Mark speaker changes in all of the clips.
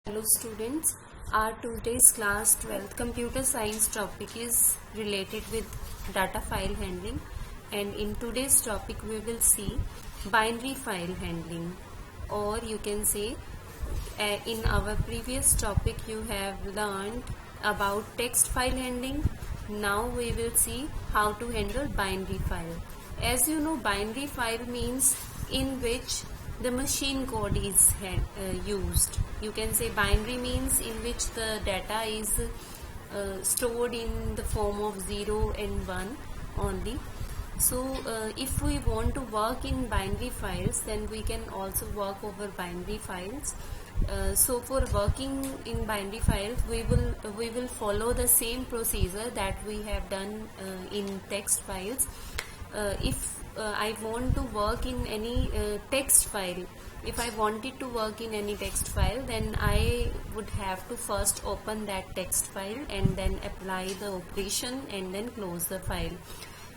Speaker 1: Hello students, our today's class 12th computer science topic is related with data file handling, and in today's topic we will see binary file handling, or you can say in our previous topic you have learned about text file handling. Now we will see how to handle binary file. As you know, binary file means in which the machine code is used. You can say binary means in which the data is stored in the form of 0 and 1 only. So if we want to work in binary files, then we can also work over binary files. So for working in binary files, we will follow the same procedure that we have done in text files. If I want to work in any text file, if I wanted to work in any text file, then I would have to first open that text file and then apply the operation and then close the file.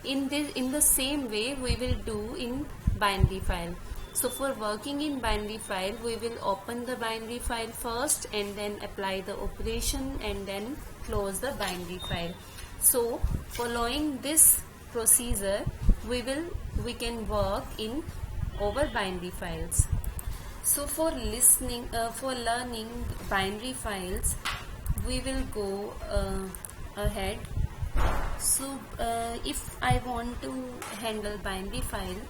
Speaker 1: In the same way we will do in binary file. So for working in binary file, we will open the binary file first and then apply the operation and then close the binary file. So following this procedure, we can work in over binary files. So for learning binary files, we will go ahead. So if I want to handle binary file,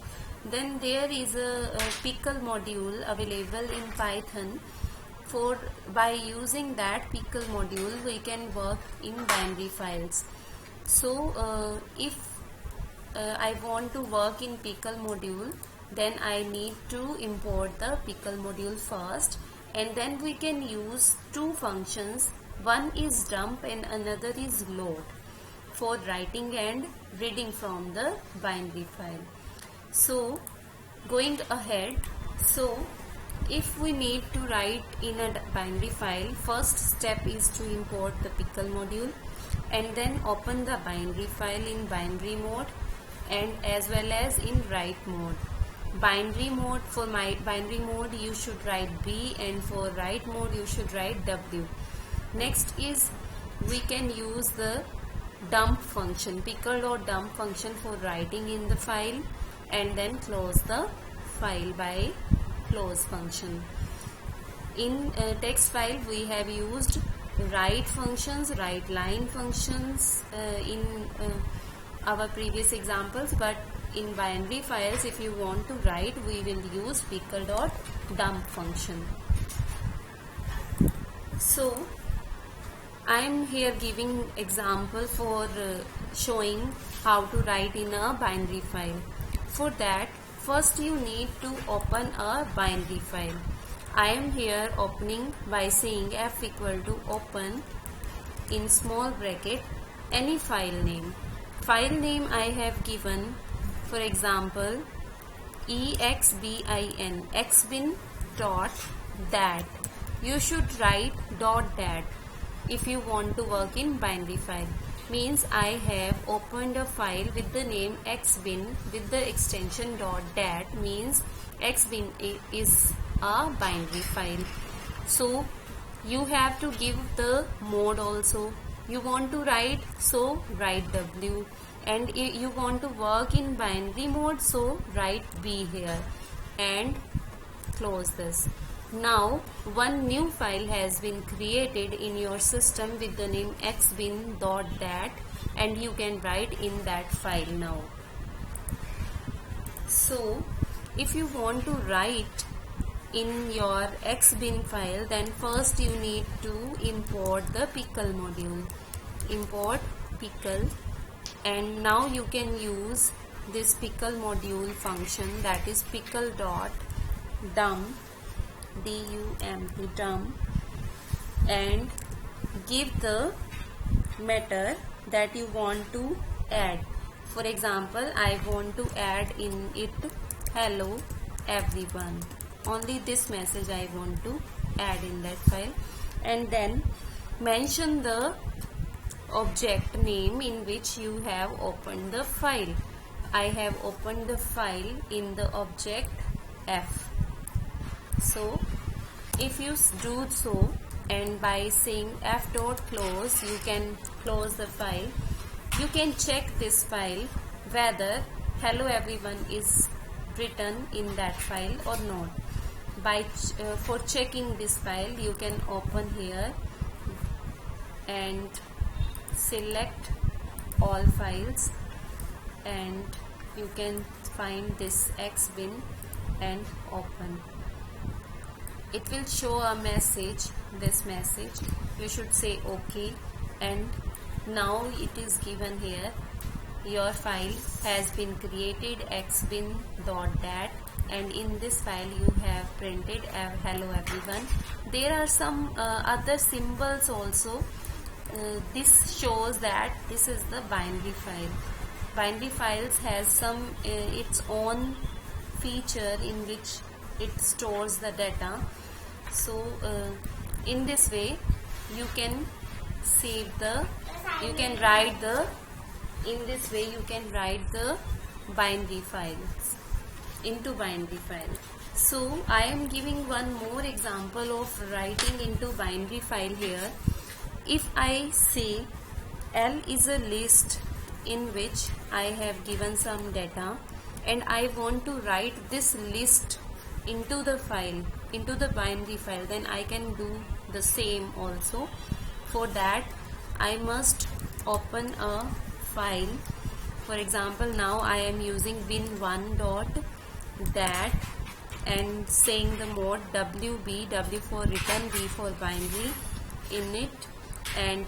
Speaker 1: then there is a pickle module available in Python. By using that pickle module, we can work in binary files. So if I want to work in pickle module, then I need to import the pickle module first, and then we can use two functions. One is dump and another is load for writing and reading from the binary file. So going ahead, so if we need to write in a binary file, first step is to import the pickle module and then open the binary file in binary mode and as well as in write mode. Binary mode, for my binary mode you should write B, and for write mode you should write W. Next is we can use the dump function, pickle.dump function for writing in the file, and then close the file by close function. In text file we have used write functions, write line functions in our previous examples, but in binary files, if you want to write, we will use pickle.dump function. So I am here giving example for showing how to write in a binary file. For that, first you need to open a binary file. I am here opening by saying f equal to open in small bracket any file name. File name I have given, for example, exbin, xbin.dat. You should write .dat if you want to work in binary file. Means I have opened a file with the name xbin with the extension .dat, means xbin is a binary file. So you have to give the mode also. You want to write, so write W, and you want to work in binary mode, so write B here and close this. Now one new file has been created in your system with the name xbin.dat, and you can write in that file now. So if you want to write in your xbin file, then first you need to import the pickle module. Import pickle, and now you can use this pickle module function, that is pickle.dump, dump, and give the method that you want to add. For example, I want to add in it hello everyone. Only this message I want to add in that file, and then mention the object name in which you have opened the file. I have opened the file in the object F. So if you do so, and by saying f dot close you can close the file. You can check this file whether hello everyone is written in that file or not. For checking this file, you can open here and select all files, and you can find this Xbin and open. It will show a message, this message. You should say OK, and now it is given here, your file has been created xbin.dat, and in this file you have printed hello everyone. There are some other symbols also. This shows that this is the binary file. Binary files has some its own feature in which it stores the data. So in this way you can write the binary files into binary file. So I am giving one more example of writing into binary file here. If I say L is a list in which I have given some data, and I want to write this list into the file, into the binary file, then I can do the same also. For that I must open a file. For example, now I am using bin1.dat and saying the mode WB, W for return, B for binary in it, and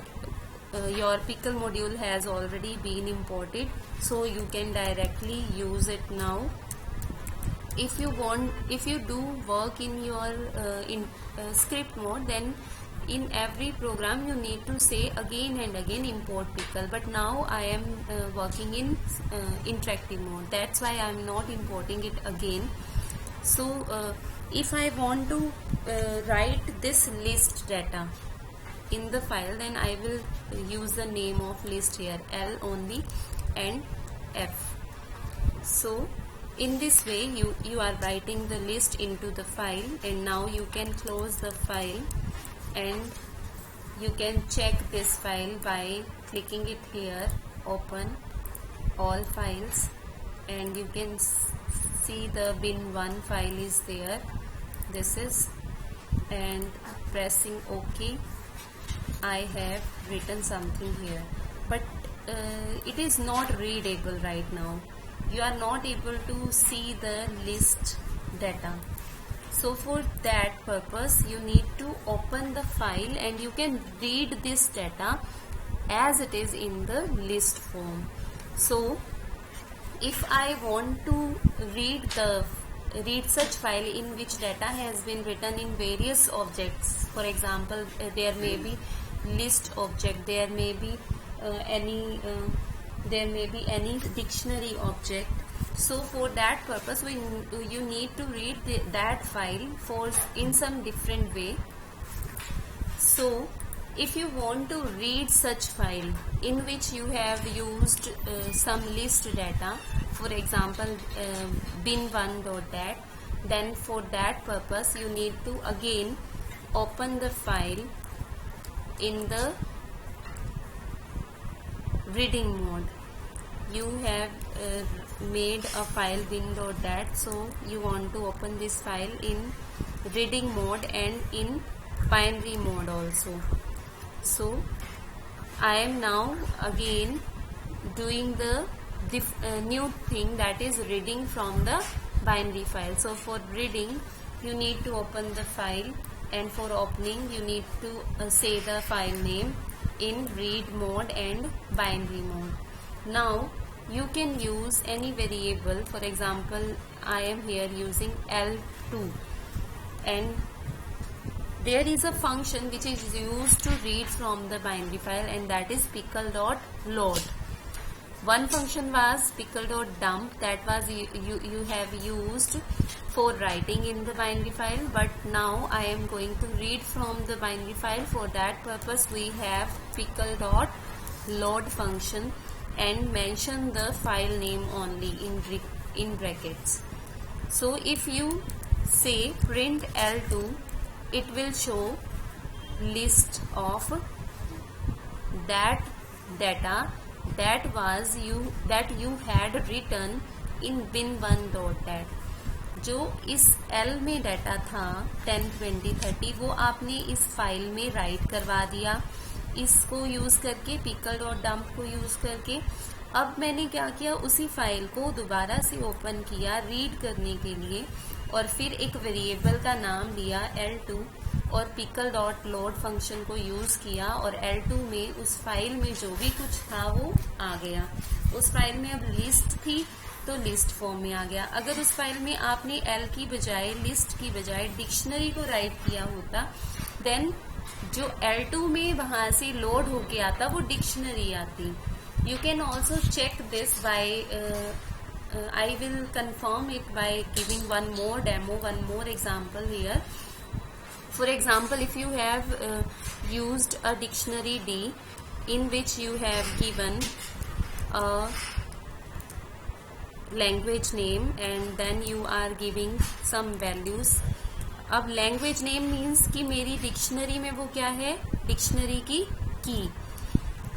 Speaker 1: your pickle module has already been imported, so you can directly use it now. If you do work in your script mode, then in every program you need to say again and again import pickle, but now I am working in interactive mode, that's why I am not importing it again. So if I want to write this list data in the file, then I will use the name of list here, L only, and F. So in this way you are writing the list into the file, and now you can close the file and you can check this file by clicking it here, open all files, and you can see the bin1 file is there, this is, and pressing OK, I have written something here, but it is not readable right now. You are not able to see the list data. So for that purpose you need to open the file and you can read this data as it is in the list form. So if I want to read such file in which data has been written in various objects, for example there may be list object, there may be any dictionary object. So for that purpose you need to read that file in some different way. So if you want to read such file in which you have used some list data, for example bin1.dat, then for that purpose you need to again open the file in the reading mode. You have made a file bin.dat, so you want to open this file in reading mode and in binary mode also. So I am now again doing the new thing, that is reading from the binary file. So for reading you need to open the file, and for opening you need to say the file name in read mode and binary mode. Now you can use any variable. For example, I am here using L2, and there is a function which is used to read from the binary file, and that is pickle.load. One function was pickle.dump, that was you have used for writing in the binary file, but now I am going to read from the binary file. For that purpose we have pickle.load function, and mention the file name only in brackets. So if you say print L2, it will show list of that data that you had written in bin1.dat। जो इस L में data था 10, 20, 30 वो आपने इस file में right करवा दिया इसको यूज करके, pickle.dump को यूज करके। अब मैंने क्या किया, उसी फाइल को दोबारा से ओपन किया रीड करने के लिए और फिर एक वेरिएबल का नाम लिया L2 और pickle.load फंक्शन को यूज किया और L2 में उस फाइल में जो भी कुछ था वो आ गया। उस फाइल में अब लिस्ट थी तो लिस्ट फॉर्म में आ गया। अगर उस फाइल में आपने L की बजाय, लिस्ट की बजाय डिक्शनरी को राइट किया होता, देन जो L2 में वहां से लोड होके आता वो डिक्शनरी आती। You can also check this by I will confirm it by giving one more demo, one more example here. For example, if you have used a dictionary D in which you have given a language name and then you are giving some values. अब language name means कि मेरी dictionary में वो क्या है, dictionary की की।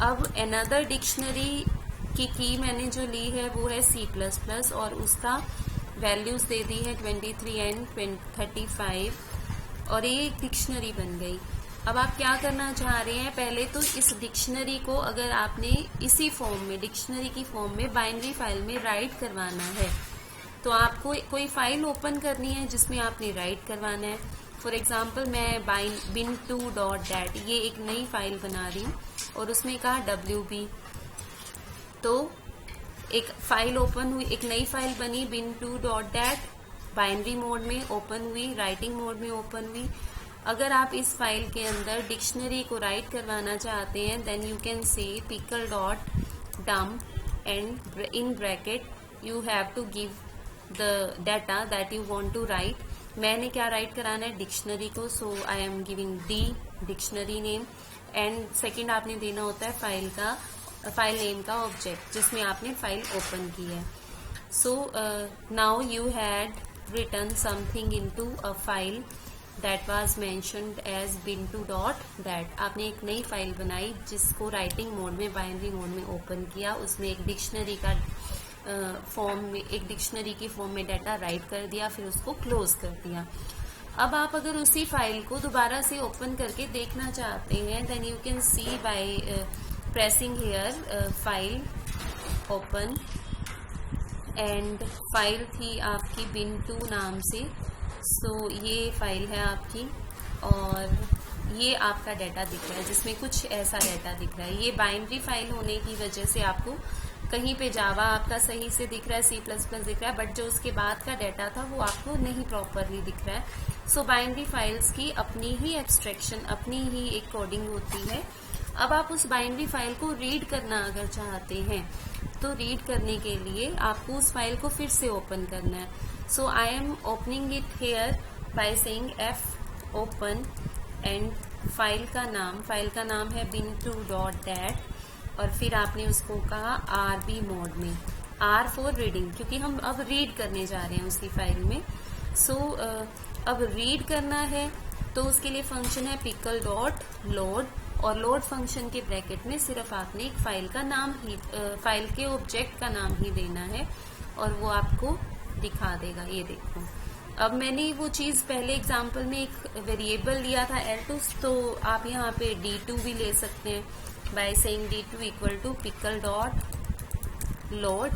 Speaker 1: अब another डिक्शनरी की की मैंने जो ली है वो है C++ और उसका वैल्यूज दे दी है 23 एंड 35 और ये एक डिक्शनरी बन गई। अब आप क्या करना चाह रहे हैं, पहले तो इस डिक्शनरी को अगर आपने इसी फॉर्म में, डिक्शनरी की फॉर्म में बाइनरी फाइल में राइट करवाना है तो आपको कोई फाइल ओपन करनी है जिसमें आपने राइट करवाना है। फॉर एग्जाम्पल मैं bin2.dat ये एक नई फाइल बना रही हूँ और उसमें कहा WB, तो एक फाइल ओपन हुई, एक नई फाइल बनी bin2.dat, बाइनरी मोड में ओपन हुई, राइटिंग मोड में ओपन हुई। अगर आप इस फाइल के अंदर डिक्शनरी को राइट करवाना चाहते हैं then you can say pickle.dump and in bracket you have to give the data that you want to write. मैंने क्या राइट कराना है, डिक्शनरी को, so I am giving the dictionary name and second आपने देना होता है फाइल नेम का ऑब्जेक्ट जिसमें आपने फाइल ओपन की है। So now you had written something into a file that was mentioned as bin2.dat। आपने एक नई फाइल बनाई जिसको राइटिंग मोड में, बाइनरी मोड में ओपन किया, उसमें एक डिक्शनरी का फॉर्म में, एक डिक्शनरी की फॉर्म में डाटा राइट कर दिया, फिर उसको क्लोज कर दिया। अब आप अगर उसी फाइल को दोबारा से ओपन करके देखना चाहते हैं then you can see by pressing here file open and file थी आपकी bin2 नाम से। सो ये फाइल है आपकी और ये आपका डाटा दिख रहा है जिसमें कुछ ऐसा डाटा दिख रहा है। ये बाइनरी फाइल होने की वजह से आपको कहीं पे जावा आपका सही से दिख रहा है, C++ दिख रहा है, बट जो उसके बाद का डाटा था वो आपको नहीं प्रॉपरली दिख रहा है। सो बाइनरी फाइल्स की अपनी ही एब्स्ट्रैक्शन, अपनी ही एक कोडिंग होती है। अब आप उस बाइनरी फाइल को रीड करना अगर चाहते हैं तो रीड करने के लिए आपको उस फाइल को फिर से ओपन करना है। So I am opening it here by saying F open and file का नाम है bin2.dat और फिर आपने उसको कहा RB मोड में, R फॉर रीडिंग, क्योंकि हम अब रीड करने जा रहे हैं उसी फाइल में। सो अब रीड करना है तो उसके लिए फंक्शन है pickle.load और लोड फंक्शन के ब्रैकेट में सिर्फ आपने एक फाइल का नाम ही, फाइल के ऑब्जेक्ट का नाम ही देना है और वो आपको दिखा देगा। ये देखो, अब मैंने वो चीज पहले एग्जांपल में एक वेरिएबल लिया था L2, तो आप यहाँ पे D2 भी ले सकते हैं by saying D2 equal to pickle.load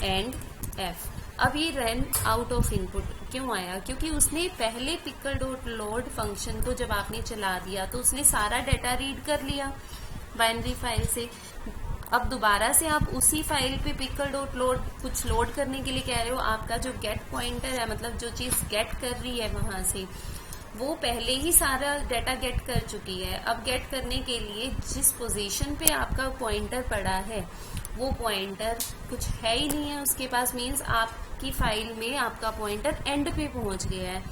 Speaker 1: and F। अब ये रन आउट ऑफ इनपुट क्यों आया, क्योंकि उसने पहले pickle.load फंक्शन को जब आपने चला दिया तो उसने सारा डाटा रीड कर लिया बाइनरी फाइल से। अब दोबारा से आप उसी फाइल पे pickle.load कुछ लोड करने के लिए कह रहे हो, आपका जो गेट पॉइंटर है, मतलब जो चीज गेट कर रही है वहां से, वो पहले ही सारा डाटा गेट कर चुकी है। अब गेट करने के लिए जिस पोजीशन पे आपका पॉइंटर पड़ा है वो पॉइंटर कुछ है ही नहीं है उसके पास, मीन्स आपकी फाइल में आपका पॉइंटर एंड पे पहुंच गया है।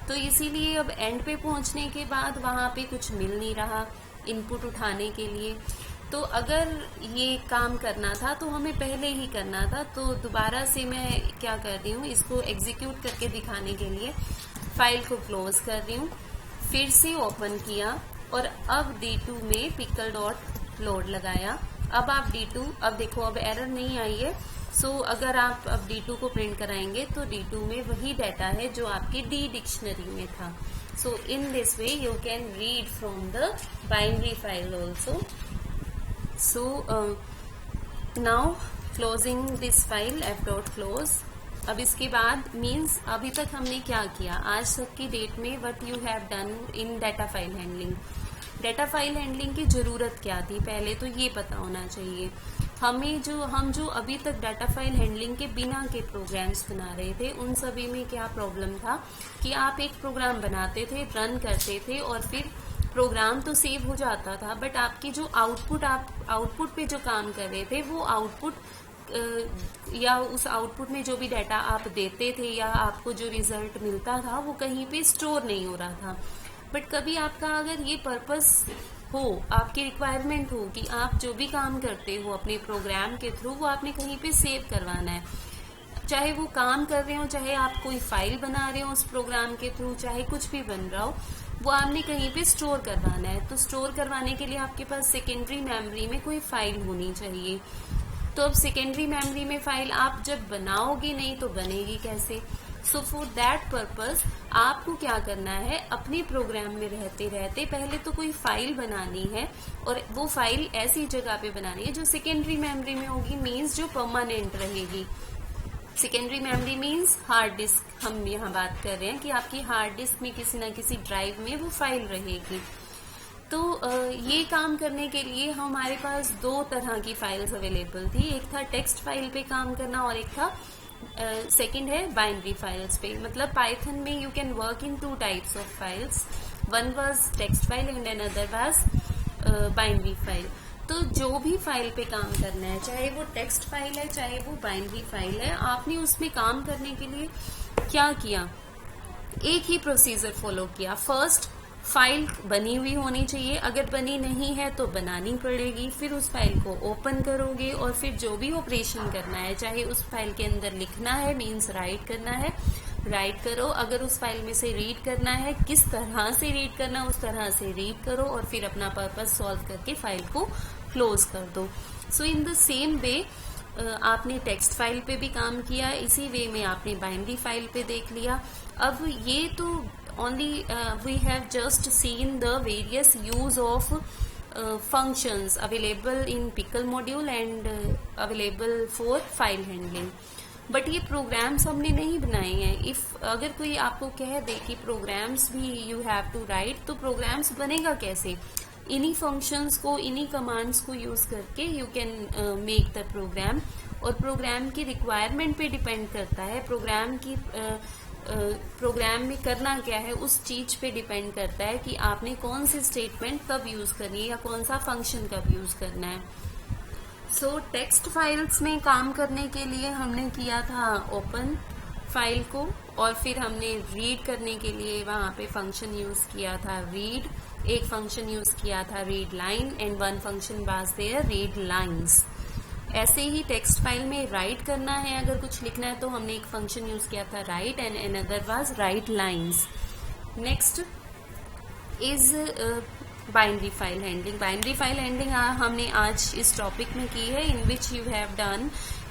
Speaker 1: तो इसीलिए अब एंड पे पहुंचने के बाद वहां पे कुछ मिल नहीं रहा इनपुट उठाने के लिए। तो अगर ये काम करना था तो हमें पहले ही करना था। तो दोबारा से मैं क्या कर रही हूँ, इसको एग्जीक्यूट करके दिखाने के लिए फाइल को क्लोज कर रही हूँ, फिर से ओपन किया और अब D2 में pickle डॉट लोड लगाया। अब आप D2, अब देखो अब एरर नहीं आई है। सो अगर आप अब D2 को प्रिंट कराएंगे तो D2 में वही डाटा है जो आपकी D डिक्शनरी में था। So in this way you can read from the binary file also. So now closing this file f.close। अब इसके बाद मीन्स अभी तक हमने क्या किया, आज तक की डेट में what you have done in data file handling. Data file handling की जरूरत क्या थी, पहले तो ये पता होना चाहिए। हम जो अभी तक डाटा फाइल हैंडलिंग के बिना के प्रोग्राम्स बना रहे थे, उन सभी में क्या प्रॉब्लम था कि आप एक प्रोग्राम बनाते थे, रन करते थे और फिर प्रोग्राम तो सेव हो जाता था, बट आपकी जो आउटपुट पे जो काम कर रहे थे वो आउटपुट या उस आउटपुट में जो भी डाटा आप देते थे या आपको जो रिजल्ट मिलता था वो कहीं पे स्टोर नहीं हो रहा था। बट कभी आपका अगर ये पर्पस हो, आपकी रिक्वायरमेंट हो कि आप जो भी काम करते हो अपने प्रोग्राम के थ्रू वो आपने कहीं पे सेव करवाना है, चाहे वो काम कर रहे हो, चाहे आप कोई फाइल बना रहे हो उस प्रोग्राम के थ्रू, चाहे कुछ भी बन रहा हो, वो आपने कहीं पे स्टोर करवाना है। तो स्टोर करवाने के लिए आपके पास सेकेंडरी मेमोरी में कोई फाइल होनी चाहिए। तो अब सेकेंडरी मेमोरी में फाइल आप जब बनाओगे नहीं तो बनेगी कैसे? सो फॉर दैट पर्पस आपको क्या करना है, अपने प्रोग्राम में रहते रहते पहले तो कोई फाइल बनानी है और वो फाइल ऐसी जगह पे बनानी है जो सेकेंडरी मेमोरी में होगी, मीन्स जो परमानेंट रहेगी। Secondary memory means hard disk, हम यहाँ बात कर रहे हैं कि आपकी हार्ड डिस्क में किसी ना किसी ड्राइव में वो फाइल रहेगी। तो ये काम करने के लिए हमारे पास दो तरह की फाइल्स अवेलेबल थी, एक था टेक्स्ट फाइल पे काम करना और एक था सेकंड है बाइनरी फाइल्स पे। मतलब पाइथन में you can work in two types of files, one was text file and another was binary file. तो जो भी फाइल पे काम करना है, चाहे वो टेक्स्ट फाइल है चाहे वो बाइनरी फाइल है, आपने उसमें काम करने के लिए क्या किया, एक ही प्रोसीजर फॉलो किया। फर्स्ट फाइल बनी हुई होनी चाहिए, अगर बनी नहीं है तो बनानी पड़ेगी, फिर उस फाइल को ओपन करोगे और फिर जो भी ऑपरेशन करना है, चाहे उस फाइल के अंदर लिखना है मीन्स राइट करना है, राइट करो, अगर उस फाइल में से रीड करना है, किस तरह से रीड करना है उस तरह से रीड करो और फिर अपना पर्पस सॉल्व करके फाइल को क्लोज कर दो। सो इन द सेम वे आपने टेक्स्ट फाइल पे भी काम किया, इसी वे में आपने बाइनरी फाइल पे देख लिया। अब ये तो only we have just seen the various use of functions available in pickle module and available for file handling, but ये प्रोग्राम्स हमने नहीं बनाए हैं। इफ अगर कोई आपको कह दे कि प्रोग्राम्स भी यू हैव टू राइट, तो प्रोग्राम्स बनेगा कैसे? इन्हीं फंक्शंस को, इन्हीं कमांड्स को यूज करके you can make the program, और प्रोग्राम की रिक्वायरमेंट पे डिपेंड करता है, प्रोग्राम में करना क्या है उस चीज पे डिपेंड करता है कि आपने कौन सी स्टेटमेंट कब यूज करनी है या कौन सा फंक्शन कब यूज करना है। सो टेक्स्ट फाइल्स में काम करने के लिए हमने किया था ओपन फाइल को, और फिर हमने रीड करने के लिए वहां पे फंक्शन यूज किया था रीड, एक फंक्शन यूज किया था read line and one function was there read lines. ऐसे ही टेक्स्ट फाइल में राइट करना है, अगर कुछ लिखना है तो हमने एक फंक्शन यूज किया था write and another was write lines. Next is binary file handling. Binary file handling हमने आज इस टॉपिक में की है, in which you have done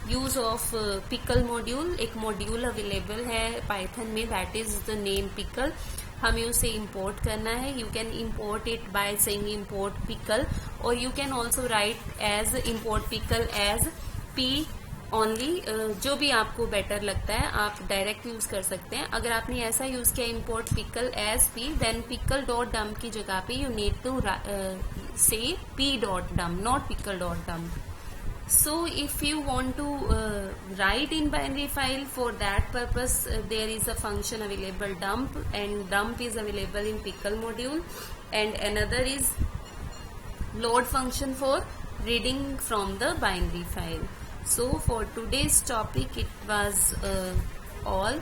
Speaker 1: use of pickle module. एक मॉड्यूल अवेलेबल है पाइथन में, that is the name pickle. हमें उसे इंपोर्ट करना है, you can import it by saying import pickle, और you can also write as import pickle as p only, जो भी आपको बेटर लगता है आप डायरेक्ट यूज कर सकते हैं। अगर आपने ऐसा यूज किया import pickle as P, then pickle dot dump की जगह पे you need to say P dot dump, not pickle dot dump. So if you want to write in binary file, for that purpose there is a function available dump, and dump is available in pickle module, and another is load function for reading from the binary file. So for today's topic it was all.